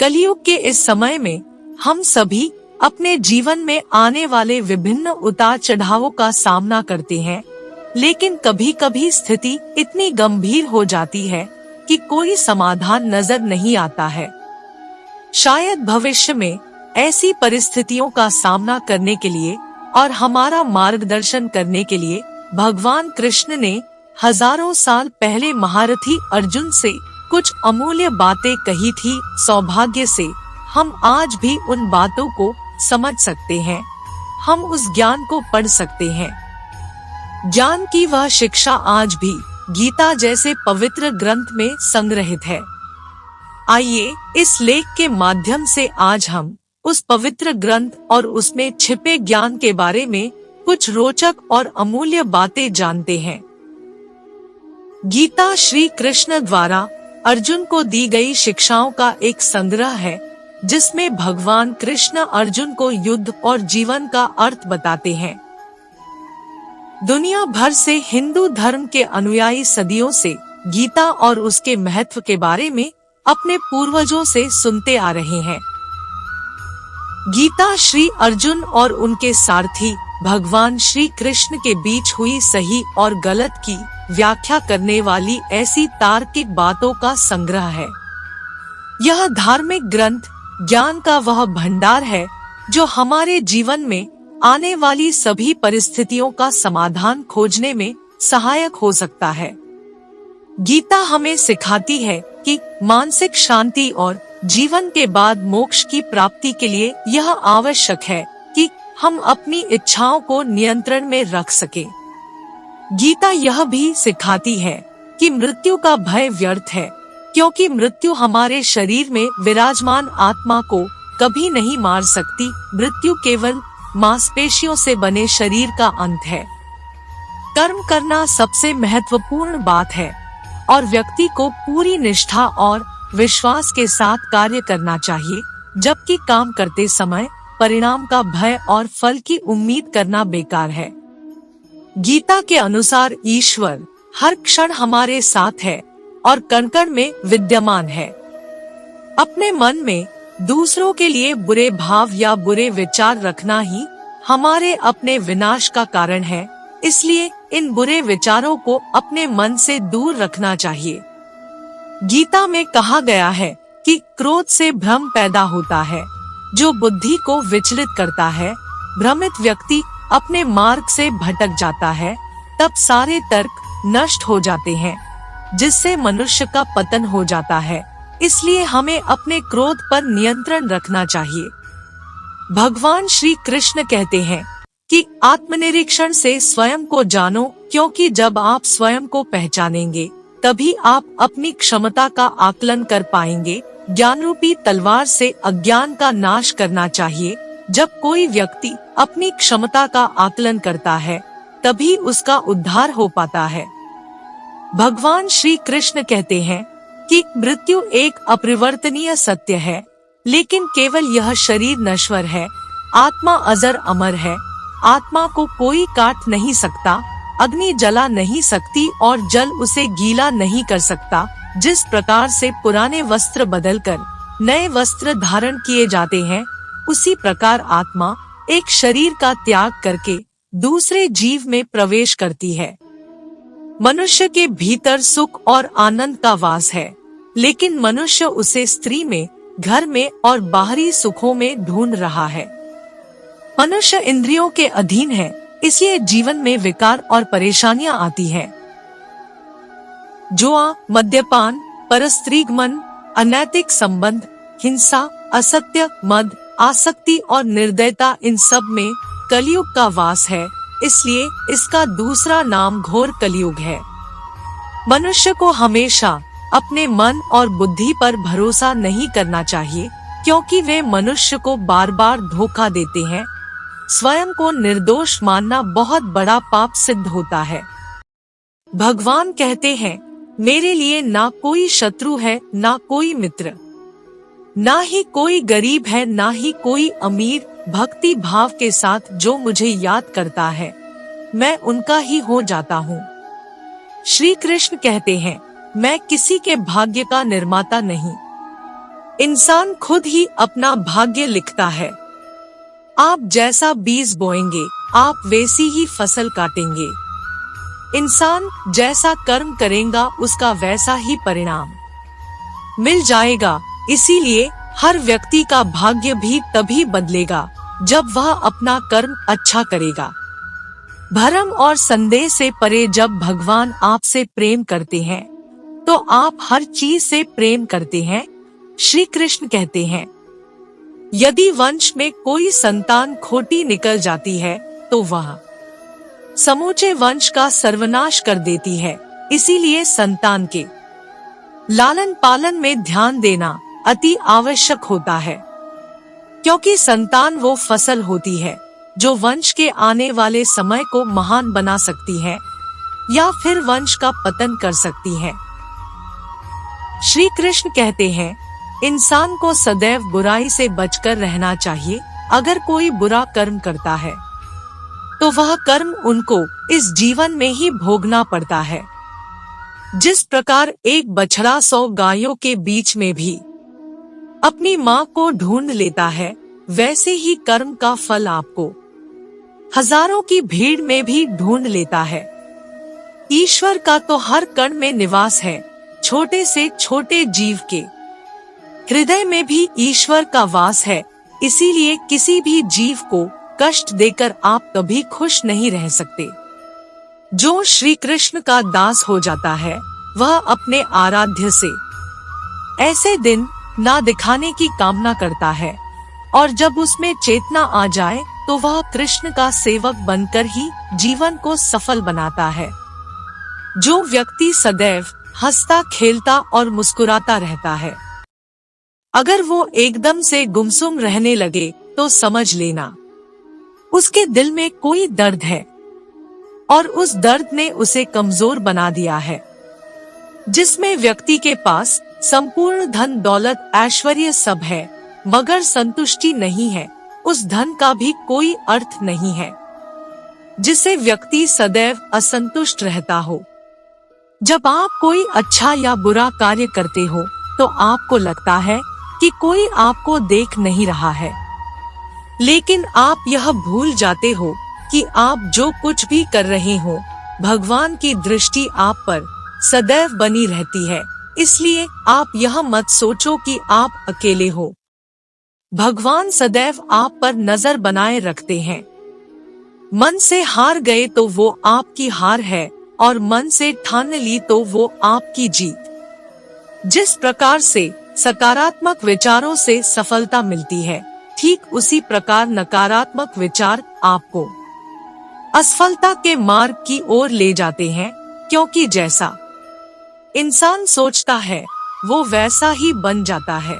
कलयुग के इस समय में हम सभी अपने जीवन में आने वाले विभिन्न उतार चढ़ावों का सामना करते हैं, लेकिन कभी कभी स्थिति इतनी गंभीर हो जाती है कि कोई समाधान नजर नहीं आता है। शायद भविष्य में ऐसी परिस्थितियों का सामना करने के लिए और हमारा मार्गदर्शन करने के लिए भगवान कृष्ण ने हजारों साल पहले महारथी अर्जुन से कुछ अमूल्य बातें कही थी। सौभाग्य से हम आज भी उन बातों को समझ सकते हैं, हम उस ज्ञान को पढ़ सकते हैं। ज्ञान की वह शिक्षा आज भी गीता जैसे पवित्र ग्रंथ में संग्रहित है। आइए इस लेख के माध्यम से आज हम उस पवित्र ग्रंथ और उसमें छिपे ज्ञान के बारे में कुछ रोचक और अमूल्य बातें जानते हैं। गीता श्री कृष्ण द्वारा अर्जुन को दी गई शिक्षाओं का एक संग्रह है, जिसमें भगवान कृष्ण अर्जुन को युद्ध और जीवन का अर्थ बताते हैं। दुनिया भर से हिंदू धर्म के अनुयायी सदियों से गीता और उसके महत्व के बारे में अपने पूर्वजों से सुनते आ रहे हैं। गीता श्री अर्जुन और उनके सारथी भगवान श्री कृष्ण के बीच हुई सही और गलत की व्याख्या करने वाली ऐसी तार्किक बातों का संग्रह है। यह धार्मिक ग्रंथ ज्ञान का वह भंडार है जो हमारे जीवन में आने वाली सभी परिस्थितियों का समाधान खोजने में सहायक हो सकता है। गीता हमें सिखाती है कि मानसिक शांति और जीवन के बाद मोक्ष की प्राप्ति के लिए यह आवश्यक है कि हम अपनी इच्छाओं को नियंत्रण में रख सकें। गीता यह भी सिखाती है कि मृत्यु का भय व्यर्थ है, क्योंकि मृत्यु हमारे शरीर में विराजमान आत्मा को कभी नहीं मार सकती। मृत्यु केवल मांसपेशियों से बने शरीर का अंत है। कर्म करना सबसे महत्वपूर्ण बात है और व्यक्ति को पूरी निष्ठा और विश्वास के साथ कार्य करना चाहिए, जबकि काम करते समय परिणाम का भय और फल की उम्मीद करना बेकार है। गीता के अनुसार ईश्वर हर क्षण हमारे साथ है और कण-कण में विद्यमान है। अपने मन में दूसरों के लिए बुरे भाव या बुरे विचार रखना ही हमारे अपने विनाश का कारण है, इसलिए इन बुरे विचारों को अपने मन से दूर रखना चाहिए। गीता में कहा गया है कि क्रोध से भ्रम पैदा होता है, जो बुद्धि को विचलित करता है। भ्रमित व्यक्ति अपने मार्ग से भटक जाता है, तब सारे तर्क नष्ट हो जाते हैं, जिससे मनुष्य का पतन हो जाता है। इसलिए हमें अपने क्रोध पर नियंत्रण रखना चाहिए। भगवान श्री कृष्ण कहते हैं कि आत्मनिरीक्षण से स्वयं को जानो, क्योंकि जब आप स्वयं को पहचानेंगे तभी आप अपनी क्षमता का आकलन कर पाएंगे। ज्ञान रूपी तलवार से अज्ञान का नाश करना चाहिए। जब कोई व्यक्ति अपनी क्षमता का आकलन करता है, तभी उसका उद्धार हो पाता है। भगवान श्री कृष्ण कहते हैं कि मृत्यु एक अपरिवर्तनीय सत्य है, लेकिन केवल यह शरीर नश्वर है, आत्मा अजर अमर है। आत्मा को कोई काट नहीं सकता, अग्नि जला नहीं सकती और जल उसे गीला नहीं कर सकता। जिस प्रकार से पुराने वस्त्र बदलकर नए वस्त्र धारण किए जाते हैं, उसी प्रकार आत्मा एक शरीर का त्याग करके दूसरे जीव में प्रवेश करती है। मनुष्य के भीतर सुख और आनंद का वास है, लेकिन मनुष्य उसे स्त्री में, घर में और बाहरी सुखों में ढूंढ रहा है। मनुष्य इंद्रियों के अधीन है, इसलिए जीवन में विकार और परेशानियां आती हैं। जुआ, मद्यपान, परस्त्रीगमन, अनैतिक संबंध, हिंसा, असत्य, मद, आसक्ति और निर्दयता, इन सब में कलयुग का वास है। इसलिए इसका दूसरा नाम घोर कलयुग है। मनुष्य को हमेशा अपने मन और बुद्धि पर भरोसा नहीं करना चाहिए, क्योंकि वे मनुष्य को बार बार धोखा देते हैं। स्वयं को निर्दोष मानना बहुत बड़ा पाप सिद्ध होता है। भगवान कहते हैं, मेरे लिए ना कोई शत्रु है, ना कोई मित्र, ना ही कोई गरीब है, ना ही कोई अमीर। भक्ति भाव के साथ जो मुझे याद करता है, मैं उनका ही हो जाता हूँ। श्री कृष्ण कहते हैं, मैं किसी के भाग्य का निर्माता नहीं, इंसान खुद ही अपना भाग्य लिखता है। आप जैसा बीज बोएंगे, आप वैसी ही फसल काटेंगे। इंसान जैसा कर्म करेगा, उसका वैसा ही परिणाम मिल जाएगा। इसीलिए हर व्यक्ति का भाग्य भी तभी बदलेगा जब वह अपना कर्म अच्छा करेगा। भरम और संदेह से परे जब भगवान आपसे प्रेम करते हैं, तो आप हर चीज से प्रेम करते हैं। श्री कृष्ण कहते हैं, यदि वंश में कोई संतान खोटी निकल जाती है, तो वह समूचे वंश का सर्वनाश कर देती है। इसीलिए संतान के लालन पालन में ध्यान देना अति आवश्यक होता है, क्योंकि संतान वो फसल होती है जो वंश के आने वाले समय को महान बना सकती है या फिर वंश का पतन कर सकती है। श्री कृष्ण कहते हैं, इंसान को सदैव बुराई से बचकर रहना चाहिए। अगर कोई बुरा कर्म करता है, तो वह कर्म उनको इस जीवन में ही भोगना पड़ता है। जिस प्रकार एक बछड़ा 100 गायों के बीच में भी अपनी माँ को ढूंढ लेता है, वैसे ही कर्म का फल आपको हजारों की भीड़ में भी ढूंढ लेता है। ईश्वर का तो हर कण में निवास है। छोटे से छोटे जीव के हृदय में भी ईश्वर का वास है। इसीलिए किसी भी जीव को कष्ट देकर आप कभी खुश नहीं रह सकते। जो श्री कृष्ण का दास हो जाता है, वह अपने आराध्य से ऐसे दिन ना दिखाने की कामना करता है, और जब उसमें चेतना आ जाए तो वह कृष्ण का सेवक बनकर ही जीवन को सफल बनाता है। जो व्यक्ति सदैव हंसता खेलता और मुस्कुराता रहता है, अगर वो एकदम से गुमसुम रहने लगे तो समझ लेना उसके दिल में कोई दर्द है, और उस दर्द ने उसे कमजोर बना दिया है। जिसमें व्यक्ति के पास संपूर्ण धन दौलत ऐश्वर्य सब है, मगर संतुष्टि नहीं है, उस धन का भी कोई अर्थ नहीं है। जिसे व्यक्ति सदैव असंतुष्ट रहता हो, जब आप कोई अच्छा या बुरा कार्य करते हो, तो आपको लगता है कि कोई आपको देख नहीं रहा है, लेकिन आप यह भूल जाते हो कि आप जो कुछ भी कर रहे हो, भगवान की दृष्टि आप पर सदैव बनी रहती है। इसलिए आप यह मत सोचो कि आप अकेले हो। भगवान सदैव आप पर नजर बनाए रखते हैं। मन से हार गए तो वो आपकी हार है, और मन से ठान ली तो वो आपकी जीत। जिस प्रकार से सकारात्मक विचारों से सफलता मिलती है, ठीक उसी प्रकार नकारात्मक विचार आपको असफलता के मार्ग की ओर ले जाते हैं। क्योंकि जैसा इंसान सोचता है, वो वैसा ही बन जाता है।